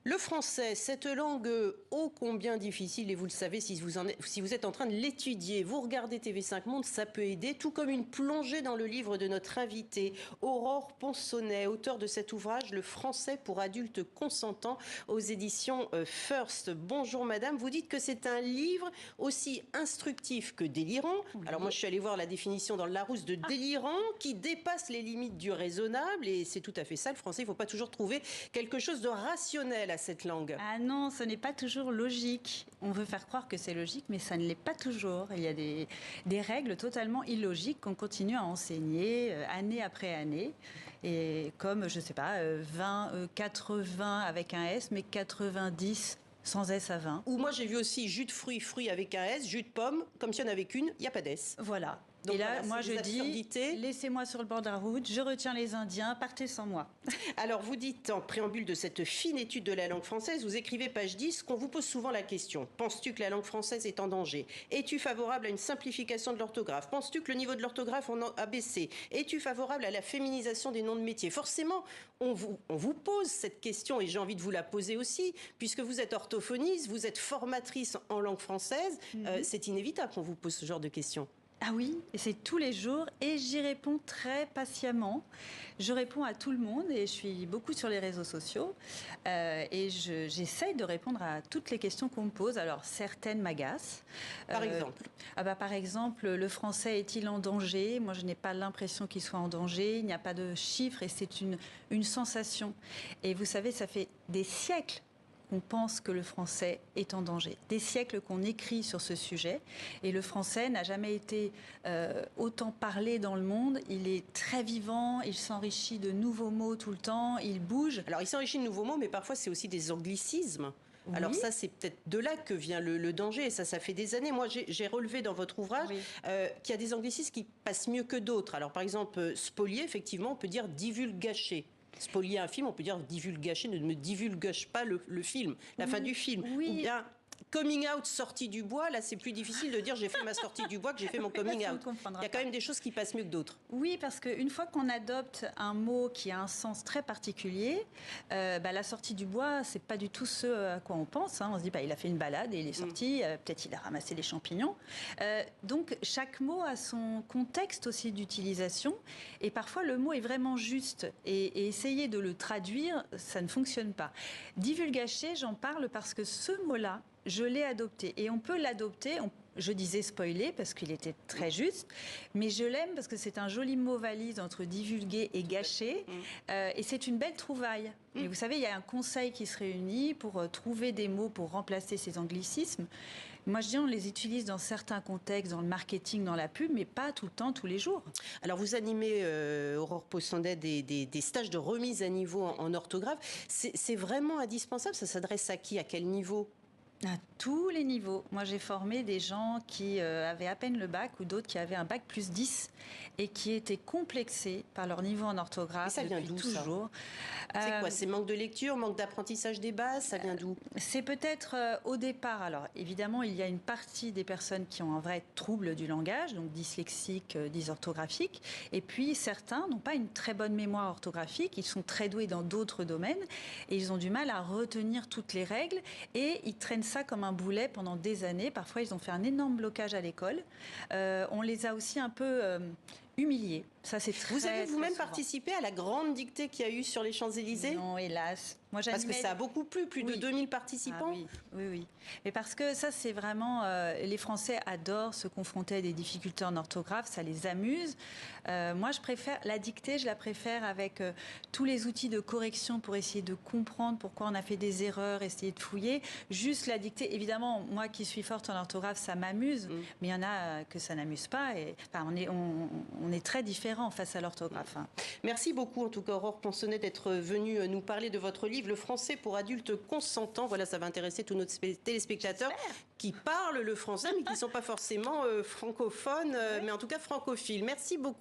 Le français, cette langue ô combien difficile, et vous le savez si vous êtes en train de l'étudier, vous regardez TV5 Monde, ça peut aider, tout comme une plongée dans le livre de notre invitée, Aurore Ponsonnet, auteure de cet ouvrage, Le français pour adultes consentants, aux éditions First. Bonjour madame, vous dites que c'est un livre aussi instructif que délirant. Oui. Alors moi je suis allée voir la définition dans le Larousse de délirant, qui dépasse les limites du raisonnable, et c'est tout à fait ça, le français, il ne faut pas toujours trouver quelque chose de rationnel à cette langue. Ah non, ce n'est pas toujours logique. On veut faire croire que c'est logique, mais ça ne l'est pas toujours. Il y a des règles totalement illogiques qu'on continue à enseigner année après année. Et comme, je ne sais pas, 80 avec un S, mais 90 sans S à 20. Ou moi j'ai vu aussi jus de fruits avec un S, jus de pomme, comme s'il n'y en avait qu'une, il n'y a pas d'S. Voilà. Donc et là, voilà, moi, je dis, laissez-moi sur le bord de la route, je retiens les Indiens, partez sans moi. Alors, vous dites, en préambule de cette fine étude de la langue française, vous écrivez, page 10, qu'on vous pose souvent la question. Penses-tu que la langue française est en danger? Es-tu favorable à une simplification de l'orthographe? Penses-tu que le niveau de l'orthographe a baissé? Es-tu favorable à la féminisation des noms de métiers? Forcément, on vous pose cette question, et j'ai envie de vous la poser aussi, puisque vous êtes orthophoniste, vous êtes formatrice en langue française, c'est inévitable qu'on vous pose ce genre de questions. Ah oui, et c'est tous les jours et j'y réponds très patiemment. Je réponds à tout le monde et je suis beaucoup sur les réseaux sociaux et j'essaye de répondre à toutes les questions qu'on me pose. Alors certaines m'agacent. Par exemple par exemple, le français est-il en danger? Moi, je n'ai pas l'impression qu'il soit en danger. Il n'y a pas de chiffres et c'est une sensation. Et vous savez, ça fait des siècles qu'on pense que le français est en danger. Des siècles qu'on écrit sur ce sujet et le français n'a jamais été autant parlé dans le monde. Il est très vivant, il s'enrichit de nouveaux mots tout le temps, il bouge. Alors il s'enrichit de nouveaux mots, mais parfois c'est aussi des anglicismes. Oui. Alors ça, c'est peut-être de là que vient le danger, et ça fait des années. Moi, j'ai relevé dans votre ouvrage qu'il y a des anglicismes qui passent mieux que d'autres. Alors par exemple, spolier, effectivement, on peut dire divulgacher. Spolier un film, on peut dire divulgacher, ne me divulgage pas le film, la fin du film. Oui. Ou bien coming out, sortie du bois, là c'est plus difficile de dire j'ai fait ma sortie du bois que j'ai fait mon coming out. Il y a quand même des choses qui passent mieux que d'autres. Oui, parce qu'une fois qu'on adopte un mot qui a un sens très particulier, la sortie du bois, c'est pas du tout ce à quoi on pense. On se dit, il a fait une balade et il est sorti, peut-être il a ramassé les champignons. Donc chaque mot a son contexte aussi d'utilisation et parfois le mot est vraiment juste et essayer de le traduire, ça ne fonctionne pas. Divulgacher, j'en parle parce que ce mot-là, je l'ai adopté et on peut l'adopter. Je disais spoiler parce qu'il était très juste, mais je l'aime parce que c'est un joli mot valise entre divulguer et gâcher, et c'est une belle trouvaille. Et vous savez, il y a un conseil qui se réunit pour trouver des mots pour remplacer ces anglicismes. Moi, je dis, on les utilise dans certains contextes, dans le marketing, dans la pub, mais pas tout le temps, tous les jours. Alors, vous animez, Aurore Ponsonnet, des stages de remise à niveau en orthographe. C'est vraiment indispensable. Ça s'adresse à qui? À quel niveau? À tous les niveaux. Moi, j'ai formé des gens qui avaient à peine le bac ou d'autres qui avaient un bac plus 10 et qui étaient complexés par leur niveau en orthographe. Et ça vient d'où, toujours. C'est quoi? C'est manque de lecture, manque d'apprentissage des bases? Ça vient d'où? C'est peut-être au départ. Alors, évidemment, il y a une partie des personnes qui ont un vrai trouble du langage, donc dyslexique, dysorthographique. Et puis, certains n'ont pas une très bonne mémoire orthographique. Ils sont très doués dans d'autres domaines et ils ont du mal à retenir toutes les règles et ils traînent ça comme un boulet pendant des années. Parfois, ils ont fait un énorme blocage à l'école. On les a aussi un peu humiliés. Ça, c'est très, Vous avez vous-même souvent participé à la grande dictée qu'il y a eu sur les Champs-Élysées? Non, hélas. Moi, parce que ça a beaucoup plu, plus de 2000 participants. Ah, oui. Mais parce que ça, c'est vraiment... les Français adorent se confronter à des difficultés en orthographe, ça les amuse. Moi, je préfère... La dictée, je la préfère avec tous les outils de correction pour essayer de comprendre pourquoi on a fait des erreurs, essayer de fouiller. Juste la dictée, évidemment, moi qui suis forte en orthographe, ça m'amuse, mais il y en a que ça n'amuse pas. Et, on est très différents face à l'orthographe. Merci beaucoup, en tout cas, Aurore Ponsonnet, d'être venue nous parler de votre livre, Le français pour adultes consentants. Voilà, ça va intéresser tous nos téléspectateurs qui parlent le français, mais qui ne sont pas forcément francophones, mais en tout cas francophiles. Merci beaucoup.